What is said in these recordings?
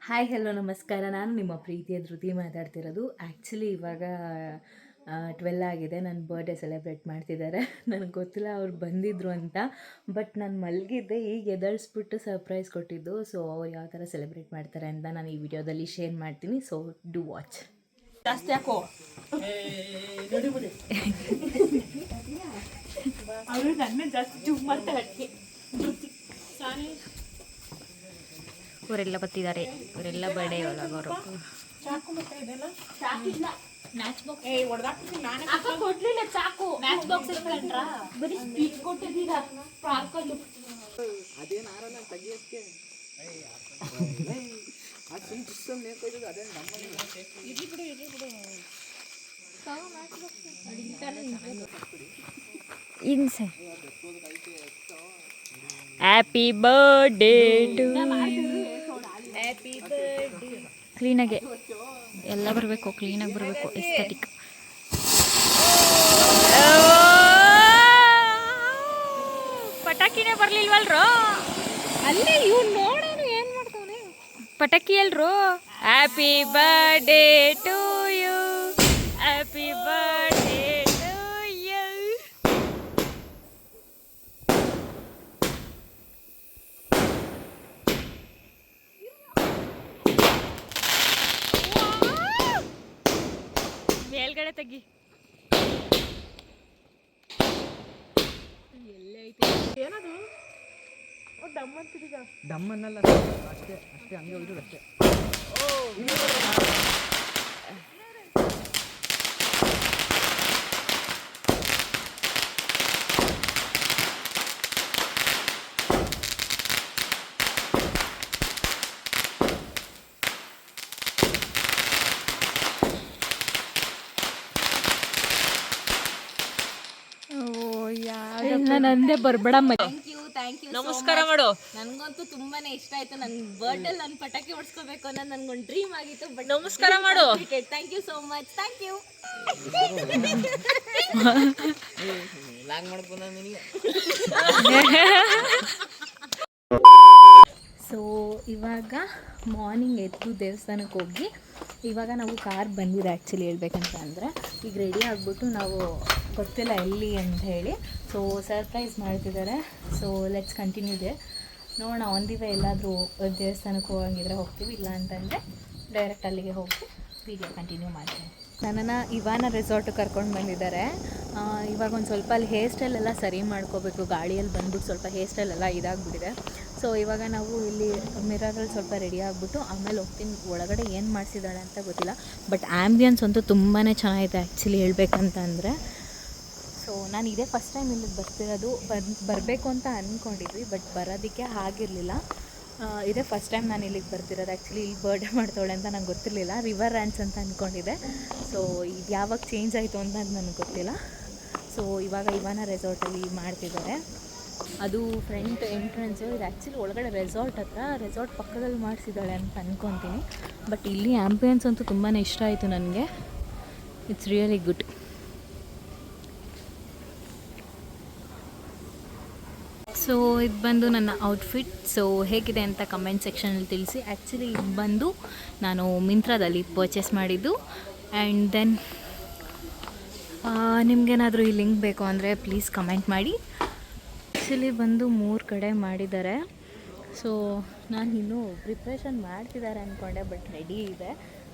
Hi hello ನಮಸ್ಕಾರ. ನಾನು ನಿಮ್ಮ ಪ್ರೀತಿಯ ಧೃತಿ ಮಾತಾಡ್ತಿರೋದು. ಆ್ಯಕ್ಚುಲಿ ಇವಾಗ 12 ಆಗಿದೆ. ನನ್ನ ಬರ್ಡೇ ಸೆಲೆಬ್ರೇಟ್ ಮಾಡ್ತಿದ್ದಾರೆ. ನನಗೆ ಗೊತ್ತಿಲ್ಲ ಅವ್ರು ಬಂದಿದ್ದರು ಅಂತ. ಬಟ್ ನಾನು ಮಲಗಿದ್ದೆ, ಈಗ ಎದಳಿಸ್ಬಿಟ್ಟು ಸರ್ಪ್ರೈಸ್ ಕೊಟ್ಟಿದ್ದು. ಸೊ ಅವ್ರು ಯಾವ ಥರ ಸೆಲೆಬ್ರೇಟ್ ಮಾಡ್ತಾರೆ ಅಂತ ನಾನು ಈ ವಿಡಿಯೋದಲ್ಲಿ ಶೇರ್ ಮಾಡ್ತೀನಿ. So do watch. ಜಾಸ್ತಿ ಹಾಕೋ ಅವರು ನನ್ನ ಜಾಸ್ತಿ ಜೂಮ್ ಮಾಡ್ತಾರೆ. ಅದಕ್ಕೆ ಇವರೆಲ್ಲ ಬರ್ತಿದ್ದಾರೆ. ಇವರೆಲ್ಲ ಬರ್ಡೇ ಒಳಗೋರು. ಚಾಕು ಮತ್ತೆ ಇದೆಲ್ಲ ಚಾಕಿಲ್ಲ. ಮ್ಯಾಚ್ ಬಾಕ್ಸ್ ನಾನು ಅಕ್ಕ ಕೊಡ್ಲಿಲ್ಲ. ಚಾಕು ಮ್ಯಾಚ್ ಬಾಕ್ಸ್ ಇಟ್ಕೊಂಡ್ರ ಬರೀ ಸ್ಪೀಚ್ ಕೊಟ್ಟಿದ್ದೀರಾ ಪಾರ್ಕಲ್ಲಿ. ಅದೇನು ಆರಲ್ಲ ತೆಗಿಯೋಕ್ಕೆ ಆ ಸುಮ್ ಸಿಸ್ಟಮ್ ನೇಕೋಯ್ತದೆ. ಅದೇನು ನಮ್ಮಲ್ಲಿ ಇರ್ಲಿ ಬಿಡು ಇನ್ಸೆ happy birthday to happy birthday. ಕ್ಲೀನಾಗೆ ಎಲ್ಲ ಬರಬೇಕು, ಕ್ಲೀನಾಗಿ ಬರಬೇಕು, ಎಸ್ಥೆಟಿಕ್. ಪಟಾಕಿನೇ ಬರಲಿಲ್ವಲ್ರೋ ಅಲ್ಲೇ ಇವ್ನು ನೋಡೋಣ ಏನು ಮಾಡ್ತಾವನೆ. ಪಟಾಕಿ ಎಲ್ರು. Happy birthday to you, happy birthday to you. ಮೇಲ್ಗಡೆ ತೆಗಿ. ಏನದು ಡಮ್ ಅಂತಿದೀಗ. ಡಮ್ಮನ್ನಲ್ಲ, ಅಷ್ಟೇ ಅಷ್ಟೇ ಹಂಗೆ ಹೋಯ್ತು ಅಷ್ಟೇ. ನಂದೇ ಬರ್ಬೇಡ. ಥ್ಯಾಂಕ್ ಯು ನಮಸ್ಕಾರ ಮಾಡು. ನನಗಂತೂ ತುಂಬಾನೇ ಇಷ್ಟ ಆಯ್ತು. ನನ್ನ ಬರ್ಡೇ ನಾನು ಪಟಾಕಿ ಹೊಡ್ಸ್ಕೋಬೇಕು ಅನ್ನೋದು ನನಗೊಂದು ಡ್ರೀಮ್ ಆಗಿತ್ತು. ಬಟ್ ನಮಸ್ಕಾರ ಮಾಡು. Thank you so much. Thank you. Log ಮಾಡ್ಕೊಂಡ ನಿನಗೆ. ಸೊ ಇವಾಗ ಮಾರ್ನಿಂಗ್ ಎದ್ದು ದೇವಸ್ಥಾನಕ್ಕೆ ಹೋಗಿ ಇವಾಗ ನಾವು ಕಾರ್ ಬಂದಿದೆ. ಆ್ಯಕ್ಚುಲಿ ಹೇಳ್ಬೇಕಂತ ಅಂದರೆ ಈಗ ರೆಡಿ ಆಗಿಬಿಟ್ಟು ನಾವು ಗೊತ್ತಿಲ್ಲ ಎಲ್ಲಿ ಅಂತ ಹೇಳಿ ಸೊ ಸರ್ಪ್ರೈಸ್ ಮಾಡ್ತಿದ್ದಾರೆ. So let's continue they. ನೋಡೋಣ, ಆನ್ ದಿ ವೇ ಎಲ್ಲಾದರೂ ದೇವಸ್ಥಾನಕ್ಕೆ ಹೋಗಂಗಿದ್ರೆ ಹೋಗ್ತೀವಿ, ಇಲ್ಲ ಅಂತಂದರೆ ಡೈರೆಕ್ಟ್ ಅಲ್ಲಿಗೆ ಹೋಗಿ ವಿಡಿಯೋ ಕಂಟಿನ್ಯೂ ಮಾಡ್ತೀನಿ. ನನ್ನನ್ನು ಇವಾನ ರೆಸಾರ್ಟಿಗೆ ಕರ್ಕೊಂಡು ಬಂದಿದ್ದಾರೆ. ಇವಾಗ ಒಂದು ಸ್ವಲ್ಪ ಅಲ್ಲಿ ಹೇರ್ ಸ್ಟೈಲ್ ಎಲ್ಲ ಸರಿ ಮಾಡ್ಕೋಬೇಕು. ಗಾಡಿಯಲ್ಲಿ ಬಂದ್ಬಿಟ್ಟು ಸ್ವಲ್ಪ ಹೇರ್ ಸ್ಟೈಲ್ ಎಲ್ಲ ಇದಾಗ್ಬಿಟ್ಟಿದೆ. ಸೊ ಇವಾಗ ನಾವು ಇಲ್ಲಿ ಮಿರರಲ್ಲಿ ಸ್ವಲ್ಪ ರೆಡಿ ಆಗಿಬಿಟ್ಟು ಆಮೇಲೆ ಹೋಗ್ತೀನಿ. ಒಳಗಡೆ ಏನು ಮಾಡಿಸಿದ್ದಾಳೆ ಅಂತ ಗೊತ್ತಿಲ್ಲ, ಬಟ್ ಆ್ಯಂಬಿಯನ್ಸ್ ಅಂತೂ ತುಂಬಾ ಚೆನ್ನಾಗಿದೆ ಆ್ಯಕ್ಚುಲಿ ಹೇಳ್ಬೇಕಂತ ಅಂದರೆ. ಸೊ ನಾನು ಇದೇ ಫಸ್ಟ್ ಟೈಮ್ ಇಲ್ಲಿಗೆ ಬರ್ತಿರೋದು. ಬರಬೇಕು ಅಂತ ಅಂದ್ಕೊಂಡಿದ್ವಿ, ಬಟ್ ಬರೋದಕ್ಕೆ ಆಗಿರಲಿಲ್ಲ. ಇದೇ ಫಸ್ಟ್ ಟೈಮ್ ನಾನು ಇಲ್ಲಿಗೆ ಬರ್ತಿರೋದು. ಆ್ಯಕ್ಚುಲಿ ಇಲ್ಲಿ ಬರ್ಡೇ ಮಾಡ್ತಾಳೆ ಅಂತ ನಂಗೆ ಗೊತ್ತಿರಲಿಲ್ಲ. ರಿವರ್ ರ್ಯಾನ್ಸ್ ಅಂತ ಅಂದ್ಕೊಂಡಿದ್ದೆ. ಸೊ ಇದು ಯಾವಾಗ ಚೇಂಜ್ ಆಯಿತು ಅಂತ ನನಗೆ ಗೊತ್ತಿಲ್ಲ. ಸೊ ಇವಾಗ ಇವಾನ ರೆಸಾರ್ಟಲ್ಲಿ ಮಾಡ್ತಿದ್ದಾರೆ. ಅದು ಫ್ರಂಟ್ ಎಂಟ್ರೆನ್ಸು. ಇದು ಆ್ಯಕ್ಚುಲಿ ಒಳಗಡೆ ರೆಸಾರ್ಟ್ ಹತ್ರ, ರೆಸಾರ್ಟ್ ಪಕ್ಕದಲ್ಲಿ ಮಾಡಿಸಿದ್ದಾಳೆ ಅಂತ ಅಂದ್ಕೊತೀನಿ. ಬಟ್ ಇಲ್ಲಿ ಆ್ಯಂಬಿಯನ್ಸ್ ಅಂತೂ ತುಂಬಾ ಇಷ್ಟ ಆಯಿತು ನನಗೆ. It's really good. ಸೊ ಇದು ಬಂದು ನನ್ನ ಔಟ್ಫಿಟ್. ಸೊ ಹೇಗಿದೆ ಅಂತ ಕಮೆಂಟ್ ಸೆಕ್ಷನಲ್ಲಿ ತಿಳಿಸಿ. ಆ್ಯಕ್ಚುಲಿ ಇದು ಬಂದು ನಾನು ಮಿಂತ್ರಾದಲ್ಲಿ ಪರ್ಚೇಸ್ ಮಾಡಿದ್ದು. ಆ್ಯಂಡ್ ದೆನ್ ನಿಮಗೇನಾದರೂ ಈ ಲಿಂಕ್ ಬೇಕು ಅಂದರೆ ಪ್ಲೀಸ್ ಕಮೆಂಟ್ ಮಾಡಿ. ಆ್ಯಕ್ಚುಲಿ ಬಂದು 3 ಕಡೆ ಮಾಡಿದ್ದಾರೆ. ಸೊ ನಾನು ಇನ್ನೂ ಪ್ರಿಪ್ರೇಷನ್ ಮಾಡ್ತಿದ್ದಾರೆ ಅಂದ್ಕೊಂಡೆ, ಬಟ್ ರೆಡಿ ಇದೆ.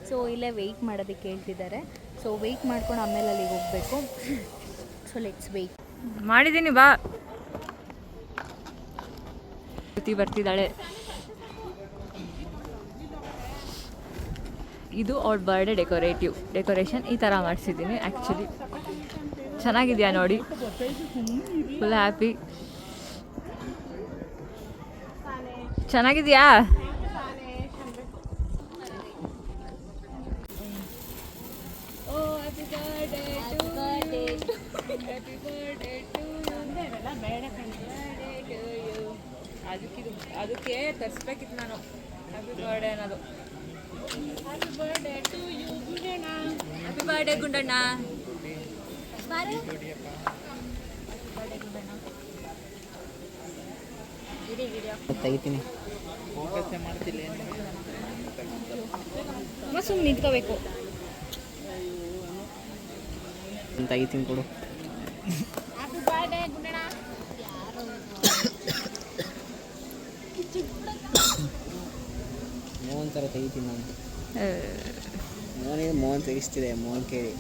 ಸೊ ಇಲ್ಲೇ ವೆಯ್ಟ್ ಮಾಡೋದಕ್ಕೆ ಹೇಳ್ತಿದ್ದಾರೆ. ಸೊ ವೆಯ್ಟ್ ಮಾಡ್ಕೊಂಡು ಆಮೇಲೆ ಅಲ್ಲಿಗೆ ಹೋಗಬೇಕು. So let's wait. ಮಾಡಿದ್ದೀನಿ ಬಾ. ಬರ್ತಿದ್ದಾಳೆ. ಇದು ಅವ್ರ ಬರ್ಡೇ ಡೆಕೋರೇಷನ್ ಈ ಥರ ಮಾಡಿಸಿದ್ದೀನಿ. ಆ್ಯಕ್ಚುಲಿ ಚೆನ್ನಾಗಿದೆಯಾ ನೋಡಿ, ಫುಲ್ ಹ್ಯಾಪಿ. ಚೆನ್ನಾಗಿದೆಯಾ? ಅದಕ್ಕೆ ತರಿಸ್ಬೇಕಿತ್ತು ನಾನು ಹ್ಯಾಪಿ ಬರ್ಡೇ ಅನ್ನೋದು. Happy birthday to you Gundanna. Happy birthday Gundanna. ತೆಗಿತೀನಿ. ಫೋಕಸ್ ಮಾಡ್ತಿಲ್ಲ ಏನು ಸುಮ್ಮನೆ ನಿಂತ್ಕೋಬೇಕು. ತೆಗಿತೀನಿ ಕೊಡು. ಮೋಹನ್ ಥರ ತೆಗಿತೀನಿ ನಾನು. ಮೋಹನ್ ತೆಗಿಸ್ತಿದೆ. ಮೋಹನ್ ಕೇಳಿ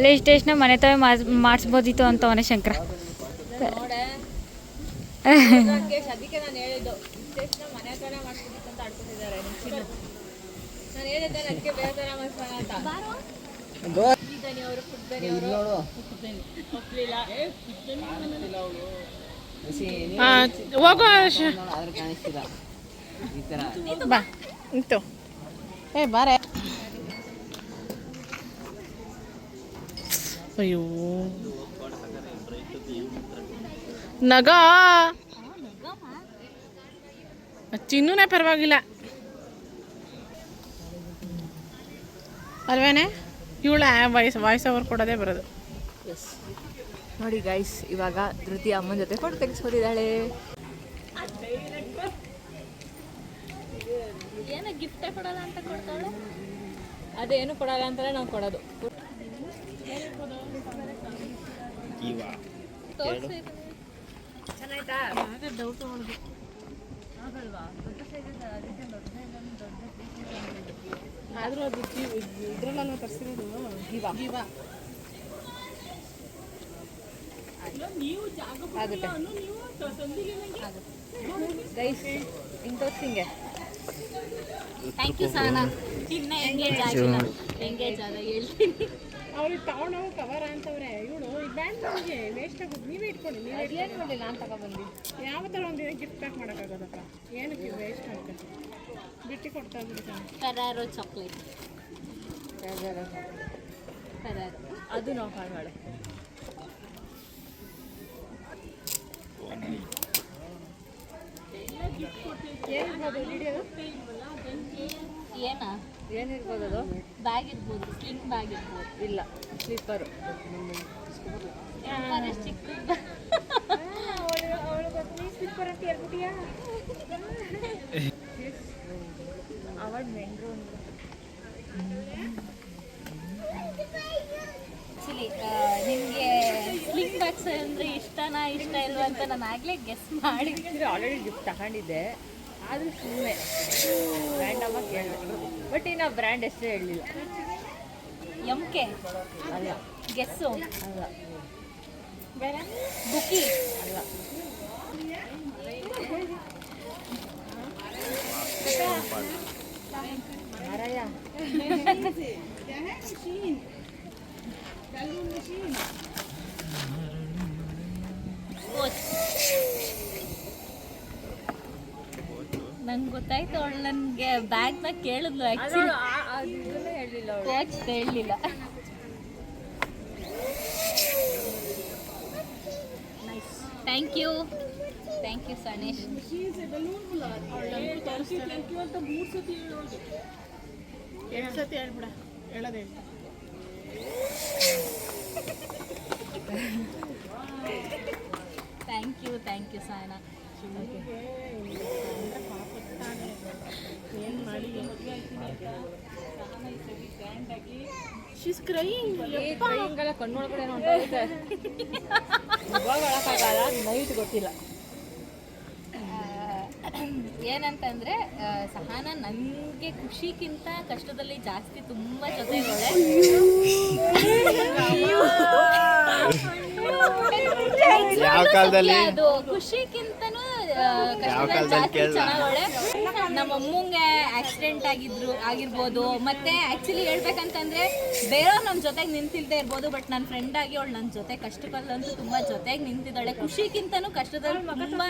ರಿಜಿಸ್ಟ್ರೇಷನ್ ಮನೆ ತಾವೇ ಮಾಡಿಸ್ಬೋದಿತ್ತು ಅಂತವನೇ ಶಂಕರ. ಅದಕ್ಕೆ ನಾನು ಹೇಳಿದ್ದು ರಿಜಿಸ್ಟ್ರೇಷನ್ ಮನೆ ಹತ್ರನೇ ಮಾಡಿಸ್ಬೋದಿತ್ತು ಅಂತ ಆಡ್ಕೊಂಡಿದ್ದಾರೆ. ನಾನು ಹೇಳಿದ್ದೆ ಅದಕ್ಕೆ ಬೇರೆ ಥರ ಮಾಡಿಸೋಣ ಅಂತ. ಅವರು ಕಾಣಿಸ್ತಿಲ್ಲ ಈ ಥರ. ಬಾ ನಿಂತು ಬಾರೆ. ಅಯ್ಯೋ ನಗ ಚಿನ್ನೂನೇ ಪರವಾಗಿಲ್ಲ ಅಲ್ವೇನೆ. ಇವಳ ವಾಯ್ಸ್ ಓವರ್ ಕೊಡೋದೇ ಬರೋದು. ನೋಡಿ ಗೈಸ್, ಇವಾಗ ಧೃತಿ ಅಮ್ಮನ ಜೊತೆ ಫೋಟೋ ತೆಗೆಸ್ಕೊತಿದ್ದಾಳೆ. ಏನೋ ಗಿಫ್ಟೇ ಕೊಡಲ್ಲ ಅಂತ ಕೊಡ್ತಾಳೆ. ಅದೇನು ಕೊಡಲ್ಲ ಅಂತಾನೆ ನಾವು ಕೊಡೋದು. ಚೆನ್ನಾಯ್ತಾ? ಡೌಟ್ ಆದರೂ ಅದು ಇದ್ರಲ್ಲ ತರಿಸಿರೋದು ಗೀವಾ ಆಗುತ್ತೆ. ಗೈಸ್ ಹಿಂಗೆ ತೋರಿಸಿಂಗೆ. Thank you Sana. ಇನ್ನ ಎಂಗೇಜ್ ಆಗಿಲ್ಲ. ಎಂಗೇಜ್ ಆದ ಹೇಳ್ತೀನಿ. ಅವ್ರಿಗೆ ತಗೊಂಡೋಗಿ ಕವರ್ ಅಂತವ್ರೆ. ಇವಳು ಈ ಬ್ಯಾಂಡ್ ನಮಗೆ ವೇಸ್ಟ್ ಆಗೋದು. ನೀವೇ ಇಟ್ಕೊಳ್ಳಿ. ನೀವೇ ಏನು ಮಾಡಿ ನಾನು ತಗೊಬಂದು ಯಾವ ಥರ ಒಂದಿನ ಗಿಫ್ಟ್ ಪ್ಯಾಕ್ ಮಾಡೋಕ್ಕಾಗೋದಪ್ಪ. ಏನಕ್ಕೆ ವೇಸ್ಟ್ ಆಗುತ್ತೆ. ಬಿಟ್ಟು ಕೊಡ್ತಾ ಇದ್ದೀನಿ. ಫೆರಾರೋ ಚಾಕ್ಲೇಟ್. ಫೆರಾರೋ ಅದು ನಾವು ಹಾಳು ಮಾಡು. ಏನಿರ್ಬೋದು ವಿಡಿಯೋ? ಏನಿರ್ಬೋದು ಅದು? ಬ್ಯಾಗ್ ಇರ್ಬೋದು. ಸ್ಲಿಂಗ್ ಬ್ಯಾಗ್ ಇರ್ಬೋದು. ಇಲ್ಲ, ಸ್ಲಿಪ್ಪರು. ಸ್ಲಿಪ್ಪರ್ ಅಂತ ಹೇಳ್ಬಿಟ್ಟಿಯಾ? ಅವಳು ಮೆಂಡ್ರು ಆ್ಯಕ್ಚುಲಿ ನಿಮಗೆ ಸ್ಲಿಂಗ್ ಬ್ಯಾಗ್ಸ್ ಅಂದರೆ ಇಷ್ಟ ಇಲ್ವಾ ಅಂತ ನಾನು ಆಗಲೇ ಗೆಸ್ ಮಾಡಿದ್ದೀನಿ. ಆಲ್ರೆಡಿ ಗಿಫ್ಟ್ ತಗೊಂಡಿದ್ದೆ, ಆದರೂ ಸುಮ್ಮನೆ ಬ್ರ್ಯಾಂಡಮ್ಮಾಗಿ ಕೇಳಿದೆ. ಬಟ್ ಇನ್ನು ಬ್ರ್ಯಾಂಡ್ ಹೆಸರು ಹೇಳಲಿಲ್ಲ. MK ಅಲ್ಲ, ಗೆಸ್ಸು ಅಲ್ಲ, ಬೇರೆ ಬುಕ್ಕಿ ಅಲ್ಲ. ಮಾರಾಯ ನಂಗೆ ಗೊತ್ತಾಯ್ತು. ಅವಳು ನನಗೆ ಬ್ಯಾಗ್ನ ಕೇಳಿದ್ಲು. ಆ್ಯಕ್ಚುಲಿ ಹೇಳಲಿಲ್ಲ, ಕೋಚ್ ಹೇಳಲಿಲ್ಲ. Thank you Sanesh. ಎರಡು ಸತಿ ಹೇಳ್ಬಿಡ, ಹೇಳೋದು ಹೇಳ್ತಾ. Thank you Sayana. ಏನು ಮಾಡಿ ಶೀಸ್ ಕ್ರೈಯಿಂಗ್. ಹಿಂಗೆಲ್ಲ ಕಣ್ಣೊಳಗಡೆ ನೋಡ್ತಾ ಒಳಕ್ಕಾಗಲ್ಲ. ನೈಟ್ ಗೊತ್ತಿಲ್ಲ ಏನಂತಂದರೆ ಸಹನಾ ನನಗೆ ಖುಷಿಗಿಂತ ಕಷ್ಟದಲ್ಲಿ ಜಾಸ್ತಿ ತುಂಬ ಜೊತೆಗಳೇ. ಯಾವ ಕಾಲದಲ್ಲಿ ಅದು ಖುಷಿಗಿಂತನೂ ಕಷ್ಟದಲ್ಲಿ ಜಾಸ್ತಿ ಚೆನ್ನಾಗವಳೆ. ನಮ್ಮ ಅಮ್ಮಂಗೆ ಆಕ್ಸಿಡೆಂಟ್ ಆಗಿರ್ಬೋದು. ಮತ್ತೆ ಆ್ಯಕ್ಚುಲಿ ಹೇಳ್ಬೇಕಂತಂದರೆ ಬೇರೆಯವ್ರು ನಮ್ಮ ಜೊತೆಗೆ ನಿಂತಿಲ್ಲದೆ ಇರ್ಬೋದು, ಬಟ್ ನನ್ನ ಫ್ರೆಂಡ್ ಆಗಿ ಅವಳು ನನ್ನ ಜೊತೆ ಕಷ್ಟದಲ್ಲಂತೂ ತುಂಬ ಜೊತೆಗೆ ನಿಂತಿದ್ದಾಳೆ. ಖುಷಿಗಿಂತನೂ ಕಷ್ಟದಲ್ಲಿ ತುಂಬ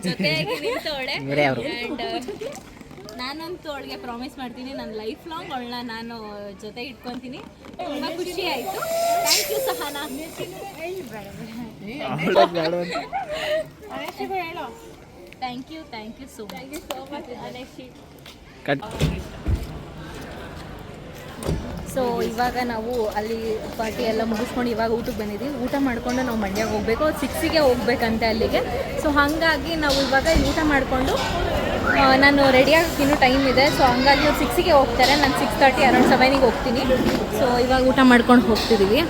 ಜೊತೆಯಾಗಿ ನಿಂತವಳೆ. ಆ್ಯಂಡ್ ನಾನಂತೂ ಅವಳಿಗೆ ಪ್ರಾಮಿಸ್ ಮಾಡ್ತೀನಿ, ನನ್ನ ಲೈಫ್ ಲಾಂಗ್ ಅವಳನ್ನ ನಾನು ಜೊತೆ ಇಟ್ಕೊತೀನಿ. ತುಂಬ ಖುಷಿ ಆಯಿತು. Thank you Sahana. Thank you so much. Cut. So ಇವಾಗ ನಾವು ಅಲ್ಲಿ ಪಾರ್ಟಿ ಎಲ್ಲ ಮುಗಿಸ್ಕೊಂಡು ಇವಾಗ ಊಟಕ್ಕೆ ಬಂದಿದ್ದೀವಿ. ಊಟ ಮಾಡಿಕೊಂಡು ನಾವು ಮಂಡ್ಯಕ್ಕೆ ಹೋಗಬೇಕು, 6ಗೆ ಹೋಗ್ಬೇಕಂತೆ ಅಲ್ಲಿಗೆ. ಸೊ ಹಾಗಾಗಿ ನಾವು ಇವಾಗ ಊಟ ಮಾಡಿಕೊಂಡು ನಾನು ರೆಡಿಯಾಗಿ ಇನ್ನೂ ಟೈಮ್ ಇದೆ. ಸೊ ಹಂಗಾಗಿ ಅವ್ರು 6ಗೆ ಹೋಗ್ತಾರೆ, ನಾನು 6:30 ಅರೌಂಡ್ 7ಗೆ ಹೋಗ್ತೀನಿ. ಸೊ ಇವಾಗ ಊಟ ಮಾಡ್ಕೊಂಡು ಹೋಗ್ತಿದ್ದೀವಿ.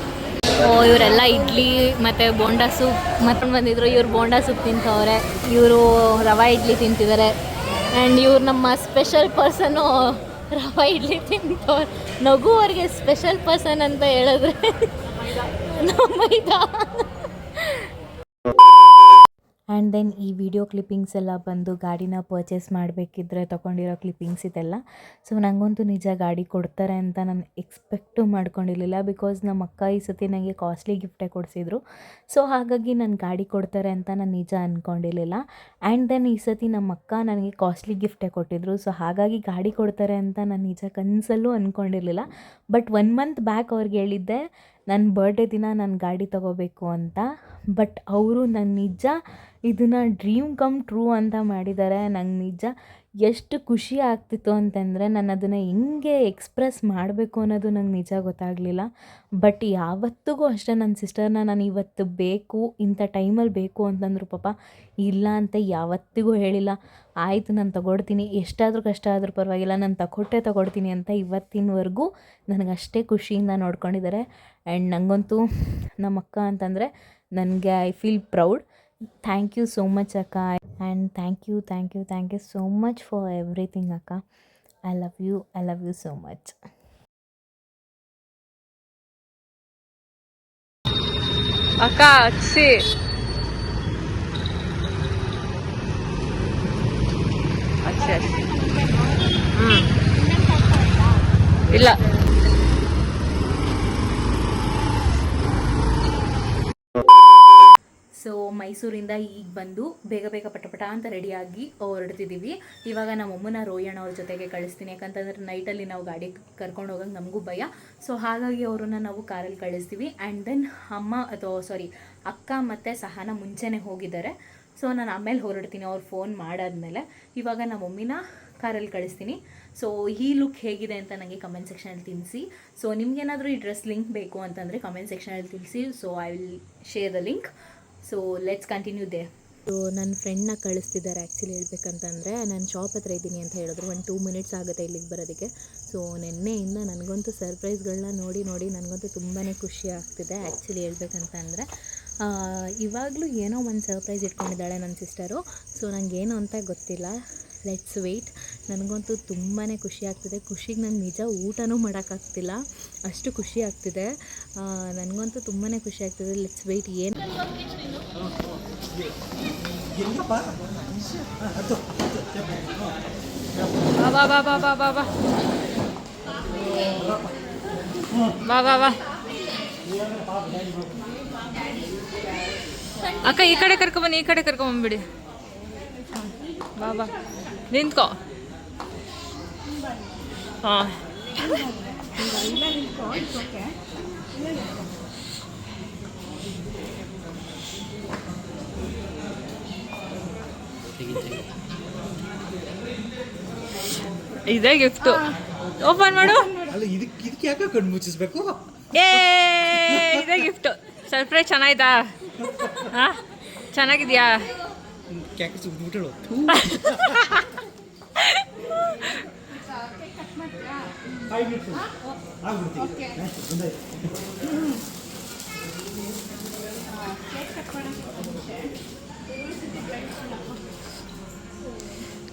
ಇವರೆಲ್ಲ ಇಡ್ಲಿ ಮತ್ತು ಬೋಂಡಾ ಸೂಪ್ ಮತ್ತೊಂದು ಬಂದಿದ್ರು. ಇವ್ರು ಬೋಂಡಾ ಸೂಪ್ ತಿಂತವ್ರೆ, ಇವರು ರವೆ ಇಡ್ಲಿ ತಿಂತಿದ್ದಾರೆ. ಆ್ಯಂಡ್ ಇವ್ರು ನಮ್ಮ ಸ್ಪೆಷಲ್ ಪರ್ಸನು ರವೆ ಇಡ್ಲಿ ತಿಂತವ್ರೆ. ನಗು ಅವ್ರಿಗೆ ಸ್ಪೆಷಲ್ ಪರ್ಸನ್ ಅಂತ ಹೇಳಿದ್ರೆ ಮೈದಾ. ಆ್ಯಂಡ್ ದೆನ್ ಈ ವಿಡಿಯೋ ಕ್ಲಿಪ್ಪಿಂಗ್ಸ್ ಎಲ್ಲ ಬಂದು ಗಾಡಿನ ಪರ್ಚೇಸ್ ಮಾಡಬೇಕಿದ್ರೆ ತೊಗೊಂಡಿರೋ ಕ್ಲಿಪ್ಪಿಂಗ್ಸ್ ಇದೆಲ್ಲ. ಸೊ ನನಗಂತೂ ನಿಜ ಗಾಡಿ ಕೊಡ್ತಾರೆ ಅಂತ ನಾನು ಎಕ್ಸ್ಪೆಕ್ಟು ಮಾಡ್ಕೊಂಡಿರಲಿಲ್ಲ. ಬಿಕಾಸ್ ನಮ್ಮ ಅಕ್ಕ ಈ ಸತಿ ನನಗೆ ಕಾಸ್ಟ್ಲಿ ಗಿಫ್ಟೇ ಕೊಡಿಸಿದ್ರು. ಸೊ ಹಾಗಾಗಿ ನಾನು ಗಾಡಿ ಕೊಡ್ತಾರೆ ಅಂತ ನಾನು ನಿಜ ಅಂದ್ಕೊಂಡಿರಲಿಲ್ಲ. ಆ್ಯಂಡ್ ದೆನ್ ಈ ಸತಿ ನಮ್ಮ ಅಕ್ಕ ನನಗೆ ಕಾಸ್ಟ್ಲಿ ಗಿಫ್ಟೇ ಕೊಟ್ಟಿದ್ರು. ಸೊ ಹಾಗಾಗಿ ಗಾಡಿ ಕೊಡ್ತಾರೆ ಅಂತ ನಾನು ನಿಜ ಕನಸಲ್ಲೂ ಅಂದ್ಕೊಂಡಿರಲಿಲ್ಲ. ಬಟ್ 1 ಮಂತ್ ಬ್ಯಾಕ್ ಅವ್ರಿಗೆ ಹೇಳಿದ್ದೆ ನನ್ನ ಬರ್ಡೇ ದಿನ ನಾನು ಗಾಡಿ ತೊಗೋಬೇಕು ಅಂತ. ಬಟ್ ಅವರು ನನ್ನ ನಿಜ ಇದನ್ನು ಡ್ರೀಮ್ ಕಮ್ ಟ್ರೂ ಅಂತ ಮಾಡಿದ್ದಾರೆ. ನಂಗೆ ನಿಜ ಎಷ್ಟು ಖುಷಿ ಆಗ್ತಿತ್ತು ಅಂತಂದರೆ ನಾನು ಅದನ್ನು ಹೆಂಗೆ ಎಕ್ಸ್ಪ್ರೆಸ್ ಮಾಡಬೇಕು ಅನ್ನೋದು ನಂಗೆ ನಿಜ ಗೊತ್ತಾಗಲಿಲ್ಲ. ಬಟ್ ಯಾವತ್ತಿಗೂ ಅಷ್ಟೇ ನನ್ನ ಸಿಸ್ಟರ್ನ ನಾನು ಇವತ್ತು ಬೇಕು, ಇಂಥ ಟೈಮಲ್ಲಿ ಬೇಕು ಅಂತಂದ್ರು ಪಾಪ ಇಲ್ಲ ಅಂತ ಯಾವತ್ತಿಗೂ ಹೇಳಿಲ್ಲ. ಆಯಿತು ನಾನು ತೊಗೊಡ್ತೀನಿ, ಎಷ್ಟಾದರೂ ಕಷ್ಟ ಆದರೂ ಪರವಾಗಿಲ್ಲ, ನಾನು ತೊಗೊಡ್ತೀನಿ ಅಂತ ಇವತ್ತಿನವರೆಗೂ ನನಗಷ್ಟೇ ಖುಷಿಯಿಂದ ನೋಡ್ಕೊಂಡಿದ್ದಾರೆ. ಆ್ಯಂಡ್ ನನಗಂತೂ ನಮ್ಮ ಅಕ್ಕ ಅಂತಂದರೆ ನನಗೆ I feel proud. Thank you so much ಅಕ್ಕ. And thank you so much for everything ಅಕ್ಕ. I love you so much. ಅಕ್ಕ ಹಚ್ಚಿ ಇಲ್ಲ ಸೊ ಮೈಸೂರಿಂದ ಈಗ ಬಂದು ಬೇಗ ಪಟ ಅಂತ ರೆಡಿಯಾಗಿ ಹೊರಡ್ತಿದ್ದೀವಿ. ಇವಾಗ ನಮ್ಮಮ್ಮನ ರೋಯಣ್ಣ ಅವ್ರ ಜೊತೆಗೆ ಕಳಿಸ್ತೀನಿ. ಯಾಕಂತಂದರೆ ನೈಟಲ್ಲಿ ನಾವು ಗಾಡಿ ಕರ್ಕೊಂಡು ಹೋಗೋಂಗೆ ನಮಗೂ ಭಯ. ಸೊ ಹಾಗಾಗಿ ಅವ್ರನ್ನ ನಾವು ಕಾರಲ್ಲಿ ಕಳಿಸ್ತೀವಿ. ಆ್ಯಂಡ್ ದೆನ್ ಅಕ್ಕ ಮತ್ತು ಸಹನ ಮುಂಚೆನೇ ಹೋಗಿದ್ದಾರೆ. ಸೊ ನಾನು ಆಮೇಲೆ ಹೊರಡ್ತೀನಿ ಅವ್ರು ಫೋನ್ ಮಾಡಾದ್ಮೇಲೆ. ಇವಾಗ ನಮ್ಮ ಮಮ್ಮಿನ ಕಾರಲ್ಲಿ ಕಳಿಸ್ತೀನಿ. ಸೊ ಈ ಲುಕ್ ಹೇಗಿದೆ ಅಂತ ನನಗೆ ಕಮೆಂಟ್ ಸೆಕ್ಷನಲ್ಲಿ ತಿಳಿಸಿ. ಸೊ ನಿಮ್ಗೇನಾದರೂ ಈ ಡ್ರೆಸ್ ಲಿಂಕ್ ಬೇಕು ಅಂತಂದರೆ ಕಮೆಂಟ್ ಸೆಕ್ಷನಲ್ಲಿ ತಿಳಿಸಿ. So I will share the link. So let's continue they. So ನನ್ನ ಫ್ರೆಂಡ್ನ ಕಳಿಸ್ತಿದ್ದಾರೆ. ಆ್ಯಕ್ಚುಲಿ ಹೇಳ್ಬೇಕಂತಂದರೆ ನಾನು ಶಾಪ್ ಹತ್ರ ಇದ್ದೀನಿ ಅಂತ ಹೇಳಿದ್ರು. 2 ಮಿನಿಟ್ಸ್ ಆಗುತ್ತೆ ಇಲ್ಲಿಗೆ ಬರೋದಕ್ಕೆ. ಸೊ ನಿನ್ನೆಯಿಂದ ನನಗಂತೂ ಸರ್ಪ್ರೈಸ್ಗಳನ್ನ ನೋಡಿ ನನಗಂತೂ ತುಂಬಾ ಖುಷಿ ಆಗ್ತಿದೆ. ಆ್ಯಕ್ಚುಲಿ ಹೇಳ್ಬೇಕಂತಂದರೆ ಇವಾಗಲೂ ಏನೋ ಒಂದು ಸರ್ಪ್ರೈಸ್ ಇಟ್ಕೊಂಡಿದ್ದಾಳೆ ನನ್ನ ಸಿಸ್ಟರು. ಸೊ ನನಗೇನು ಅಂತ ಗೊತ್ತಿಲ್ಲ. Let's wait. ನನಗಂತೂ ತುಂಬಾ ಖುಷಿ ಆಗ್ತಿದೆ. ಖುಷಿಗೆ ನಾನು ನಿಜ ಊಟನೂ ಮಾಡೋಕ್ಕಾಗ್ತಿಲ್ಲ, ಅಷ್ಟು ಖುಷಿ ಆಗ್ತಿದೆ. ನನಗಂತೂ ತುಂಬಾ ಖುಷಿ ಆಗ್ತಿದೆ. Let's wait. ಏನು ಬಾ ಬಾ ಬಾ ಬಾ ಬಾ ಬಾ ಬಾ ಬಾ ಬಾ ಅಕ್ಕ ಈ ಕಡೆ ಕರ್ಕೊಂಬಂದ್ಬಿಡಿ. ಬಾ ಬಾ ನಿಂತ್ಕೋ. ಹಾಂ ಇದೇ ಗಿಫ್ಟು. ಓಪನ್ ಮಾಡು. ಇದಕ್ಕೆ ಯಾಕೆ ಕಣ್ಣು ಮುಚ್ಚಿಸ್ಬೇಕು? ಇದೇ ಗಿಫ್ಟು. ಸರ್ಪ್ರೈಸ್ ಚೆನ್ನಾಯ್ತಾ? ಹಾಂ ಚೆನ್ನಾಗಿದ್ಯಾ?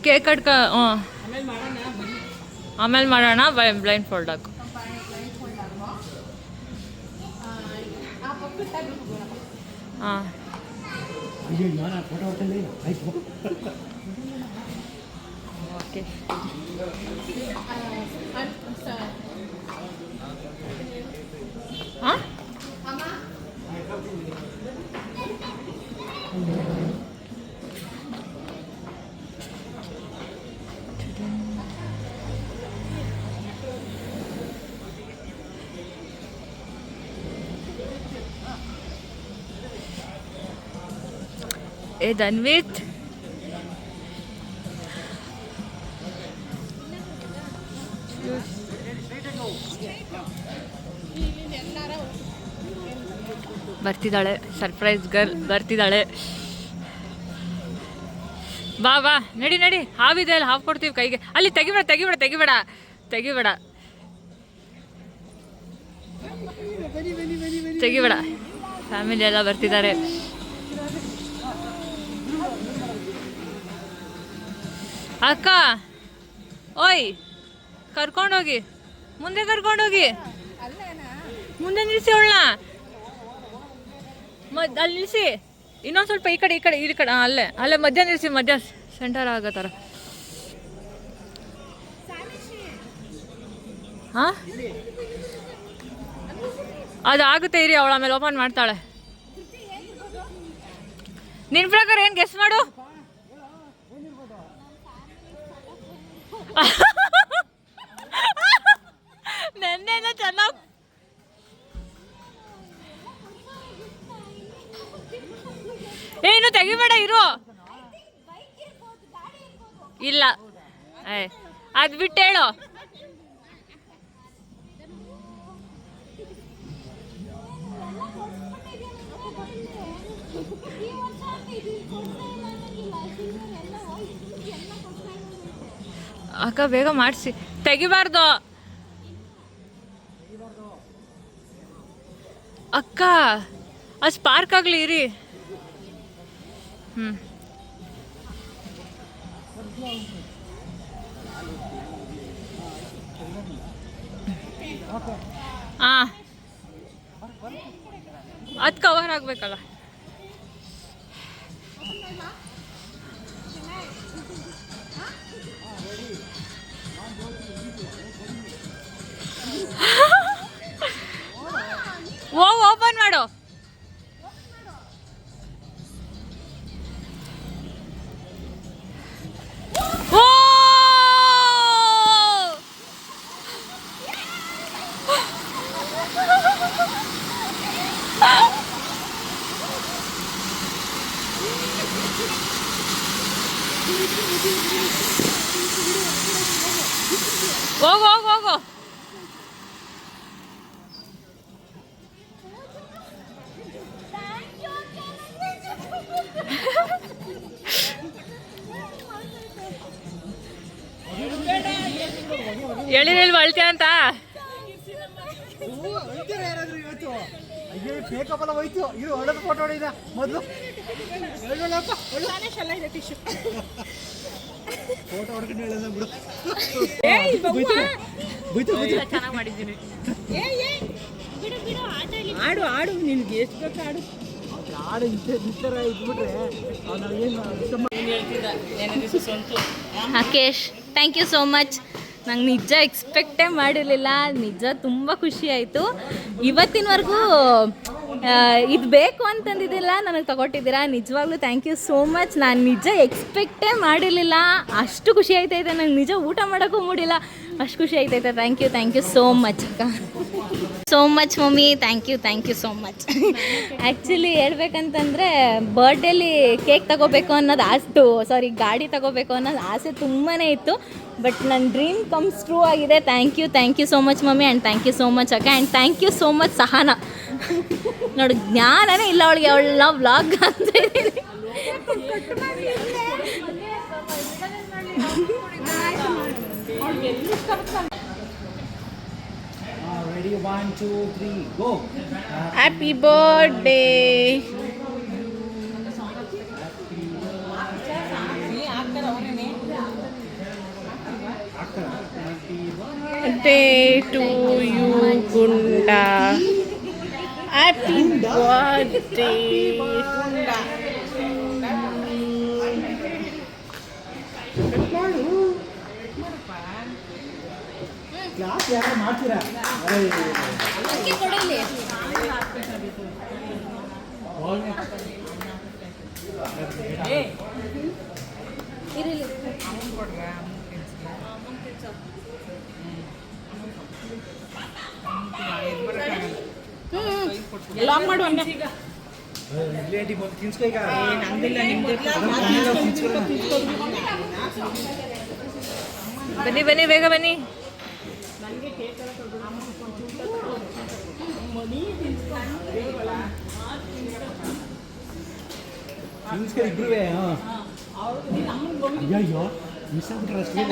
ಕೇಕ್ ಕಟ್ಕ. ಆಮೇಲೆ ಮಾಡೋಣ. ಬ್ಲೈಂಡ್ ಫೋಲ್ಡ್ ಹಾಕು. ಹಾಂ ಓಕೆ. ಹಾಂ ಏ ಧನ್ವಿತ್ ಬರ್ತಿದ್ದಾಳೆ, ಸರ್ಪ್ರೈಸ್ ಗರ್ಲ್ ಬರ್ತಿದ್ದಾಳೆ. ಬಾ ಬಾ ನಡಿ ನಡಿ, ಹಾವಿದೆ ಅಲ್ಲಿ, ಹಾವು ಕೊಡ್ತೀವಿ ಕೈಗೆ. ಅಲ್ಲಿ ತೆಗಿಬೇಡ ತೆಗಿಬೇಡ ತೆಗಿಬೇಡ ತೆಗಿಬೇಡ ತೆಗಿಬೇಡ. ಫ್ಯಾಮಿಲಿ ಎಲ್ಲ ಬರ್ತಿದ್ದಾರೆ. ಅಕ್ಕ ಓಯ್ ಕರ್ಕೊಂಡೋಗಿ, ಮುಂದೆ ಕರ್ಕೊಂಡೋಗಿ, ಮುಂದೆ ನಿಲ್ಲಿಸಿ ಅವಳನ್ನ, ಅಲ್ಲಿ ನಿಲ್ಲಿಸಿ. ಇನ್ನೊಂದು ಸ್ವಲ್ಪ ಈ ಕಡೆ ಈ ಕಡೆ ಈ ಕಡೆ, ಅಲ್ಲೇ ಅಲ್ಲೇ ಮಧ್ಯ ನಿಲ್ಲಿಸಿ, ಮಧ್ಯ ಸೆಂಟರ್ ಆಗೋ ಥರ. ಹಾಂ ಅದಾಗುತ್ತೆ ಇರಿ, ಅವಳು ಆಮೇಲೆ ಓಪನ್ ಮಾಡ್ತಾಳೆ. ನಿನ್ನ ಪ್ರಕಾರ ಏನು ಗೆಸ್ ಮಾಡು. ನೆನ್ನೆನ ಚೆನ್ನಾಗಿ ಏನು ತೆಗಿಬೇಡ ಇರು. ಇಲ್ಲ ಅದು ಬಿಟ್ಟು ಹೇಳು. ಅಕ್ಕ ಬೇಗ ಮಾಡಿಸಿ, ತೆಗಿಬಾರ್ದು ಅಕ್ಕ, ಅದು ಸ್ಪಾರ್ಕ್ ಆಗಲಿ ಇರಿ. ಹಾಂ ಅದು ಕವರ್ ಆಗಬೇಕಲ್ಲ. ಓಪನ್ ಮಾಡು. ಹೋಗು ಹೋಗು ಹೋಗು. ಎಳಿರಿಲ್ವ ಅಳ್ತೀಯ ಅಂತ? ಚೆನ್ನಾಗಿ ಮಾಡಿದ್ದೀನಿ. ಆಡು ಆಡು, ನಿನ್ಗೆ ಎಷ್ಟು ಬೇಕು ಆಡು. Rakesh thank you so much. ನಂಗೆ ನಿಜ ಎಕ್ಸ್ಪೆಕ್ಟೇ ಮಾಡಿರಲಿಲ್ಲ, ನಿಜ ತುಂಬ ಖುಷಿ ಆಯಿತು. ಇವತ್ತಿನವರೆಗೂ ಇದು ಬೇಕು ಅಂತಂದಿದ್ದಿಲ್ಲ, ನನಗೆ ತಗೊಟ್ಟಿದ್ದೀರಾ, ನಿಜವಾಗ್ಲೂ ಥ್ಯಾಂಕ್ ಯು ಸೋ ಮಚ್. ನಾನು ನಿಜ ಎಕ್ಸ್ಪೆಕ್ಟೇ ಮಾಡಿರಲಿಲ್ಲ, ಅಷ್ಟು ಖುಷಿ ಆಯ್ತೈತೆ. ನಂಗೆ ನಿಜ ಊಟ ಮಾಡೋಕ್ಕೂ ಮೂಡಿಲ್ಲ, ಅಷ್ಟು ಖುಷಿ ಆಯ್ತೈತೆ. ಥ್ಯಾಂಕ್ ಯು ಸೋ ಮಚ್ ಅಕ್ಕ, so much mummy, thank you so much. Actually ಹೇಳ್ಬೇಕಂತಂದರೆ ಬರ್ಡೇಲಿ ಕೇಕ್ ತಗೋಬೇಕು ಅನ್ನೋದು ಗಾಡಿ ತಗೋಬೇಕು ಅನ್ನೋದು ಆಸೆ ತುಂಬಾ ಇತ್ತು. ಬಟ್ ನನ್ನ ಡ್ರೀಮ್ ಕಮ್ಸ್ ಟ್ರೂ ಆಗಿದೆ. Thank you so much mummy, and thank you so much ಅಕ್ಕ, and thank you so much Sahana. ನೋಡು ಜ್ಞಾನನೇ ಇಲ್ಲ ಅವಳಿಗೆ, ಅವಳನ್ನ ವ್ಲಾಗ್ ಅಂತ ಇದ್ದೀನಿ. Ready, 1, 2, 3, go. Happy birthday. Birthday to you, Gunda. Happy birthday, Gunda. Class ಯಾರು ಮಾಡ್ತೀರಾ? ಲಾಕ್ ಮಾಡು. ರಿಲೇಟಿವ್ ಬಂದು ತಿನ್ಸ್ಕೊ ಈಗ ಬನ್ನಿ ಬನ್ನಿ ಬೇಗ ಬನ್ನಿ. ತಿನ್ಸ್ಕೊ ಇಬ್ರು ಅಯ್ಯಯ್ಯೋ ಮಿಸ್ ಆಗ್ಬಿಟ್ರೆ ಅಷ್ಟೇ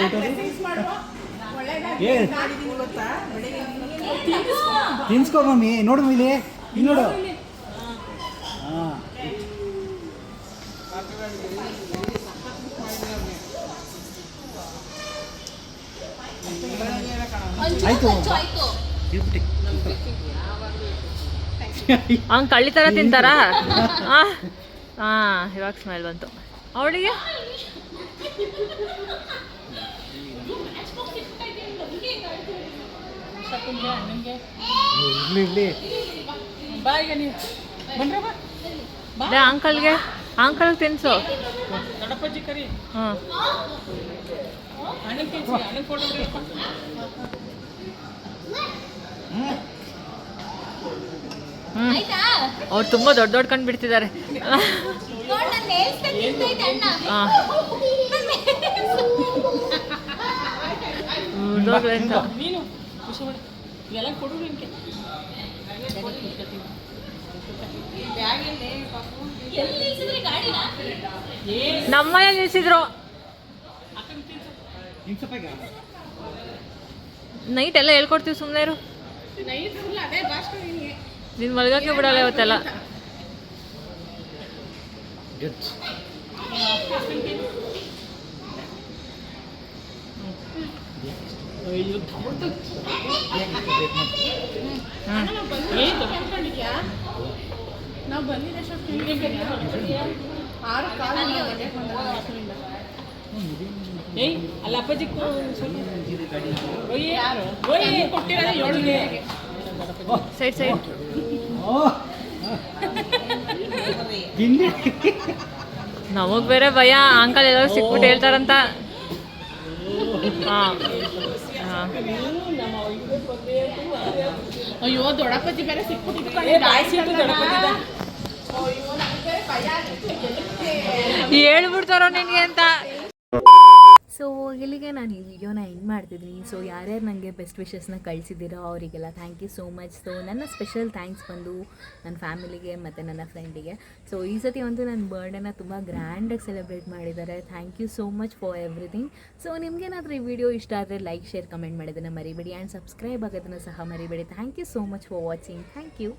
ತಿನ್ಸ್ಕೊ ಮಮ್ಮಿ ನೋಡು ಇಲ್ಲಿ ಇಲ್ಲಿ ನೋಡು ಹಾಂ ಆಯ್ತು ಇಟ್ಬಿಟ್ಟು ಹಂಗೆ ಕಳ್ಳಿ ಥರ ತಿಂತಾರಾ? ಹಾಂ ಇವಾಗ ಸ್ಮೆಲ್ ಬಂತು ಅವಳಿಗೆ. ಇರ್ಲಿ ಅಂಕಲ್ಗೆ ಅಂಕಲ್ಗೆ ತಿನ್ಸು. ಹಾಂ ಅವ್ರು ತುಂಬ ದೊಡ್ಡ ಕಣ್ಣು ಬಿಡ್ತಿದ್ದಾರೆ. ನಮ್ಮನೆ ನಿಲ್ಸಿದ್ರು. ನೈಟ್ ಎಲ್ಲ ಹೇಳ್ಕೊಡ್ತೀವಿ, ಸುಮ್ಮನೆ ಇರು. ನಿನ್ ಮಲ್ಗಕ್ಕೆ ಬಿಡಲ್ಲ ಇವತ್ತೆಲ್ಲ. ನಾವು ಬಂದಿದ್ದೆ ಅಲ್ಲ ಅಪ್ಪಾಜಿ ಸೈಡ್ ಸೈಡ್ ನಮಗ್ ಬೇರೆ ಭಯ, ಅಂಕಲ್ ಎಲ್ಲರೂ ಸಿಕ್ಬಿಟ್ಟು ಹೇಳ್ತಾರಂತ. ಅಯ್ಯೋ ದೊಡ್ಡಪ್ಪಾಜಿ ಬೇರೆ ಸಿಕ್ಬಿಟ್ಟು ಹೇಳ್ಬಿಡ್ತಾರೋ ನಿನ್ಗೆ ಅಂತ. ಸೊ ಇಲ್ಲಿಗೆ ನಾನು ಈ ವಿಡಿಯೋನ ಎಂಡ್ ಮಾಡ್ತಿದ್ದೀನಿ. ಸೊ ಯಾರ್ಯಾರು ನನಗೆ ಬೆಸ್ಟ್ ವಿಶಸ್ನ ಕಳಿಸಿದ್ದೀರೋ ಅವರಿಗೆಲ್ಲ thank you so much. So ನನ್ನ ಸ್ಪೆಷಲ್ ಥ್ಯಾಂಕ್ಸ್ ಬಂದು ನನ್ನ ಫ್ಯಾಮಿಲಿಗೆ ಮತ್ತು ನನ್ನ ಫ್ರೆಂಡಿಗೆ. ಸೊ ಈ ಸತಿ ಒಂದು ನನ್ನ ಬರ್ಡೇನ ತುಂಬ ಗ್ರ್ಯಾಂಡಾಗಿ ಸೆಲೆಬ್ರೇಟ್ ಮಾಡಿದ್ದಾರೆ. Thank you so much for everything. So ನಿಮಗೇನಾದರೂ ಈ ವಿಡಿಯೋ ಇಷ್ಟ ಆದರೆ ಲೈಕ್, ಶೇರ್, ಕಮೆಂಟ್ ಮಾಡೋದನ್ನು ಮರಿಬೇಡಿ ಆ್ಯಂಡ್ ಸಬ್ಸ್ಕ್ರೈಬ್ ಆಗೋದನ್ನು ಸಹ ಮರಿಬೇಡಿ. Thank you so much for watching. Thank you.